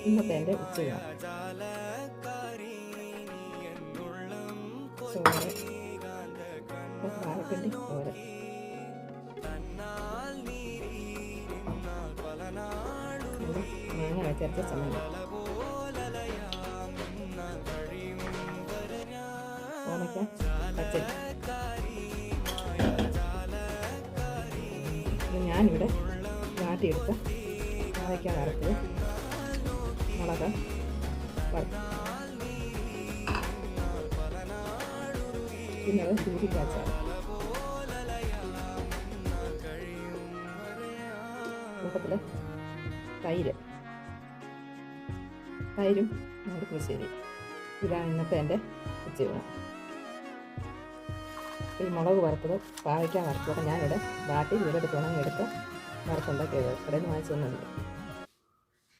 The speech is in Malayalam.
ഇന്നത്തെ എൻ്റെ ഉച്ചയാണ്. ചോറ്, വാഴപ്പിണ്ടി തോരൻ, മാങ്ങ വെച്ചരച്ച ചമ്മന്തി, ഓമയ്ക്ക പച്ചടി. ഞാനിവിടെ വാട്ടിയെടുത്ത വാഴയ്ക്ക വറുത്തത്, മുളക് വറുത്ത്, പിന്നെ അത് ചൂടിക്കാച്ചാൽ കൂട്ടത്തിൽ തൈരും മുറുക്കുശ്ശേരി. ഇതാണ് ഇന്നത്തെ എൻ്റെ ഉച്ചയൂണ്. ഈ മുളക് വറുത്തത് പാവയ്ക്ക വറുത്തതൊക്കെ ഞാനിവിടെ വാട്ടി വീടെടുത്ത് ഉണങ്ങിയെടുത്ത് വറുത്തുണ്ടാക്കിയത് കടയിൽ നിന്ന് വാങ്ങിച്ചൊന്നുമില്ല.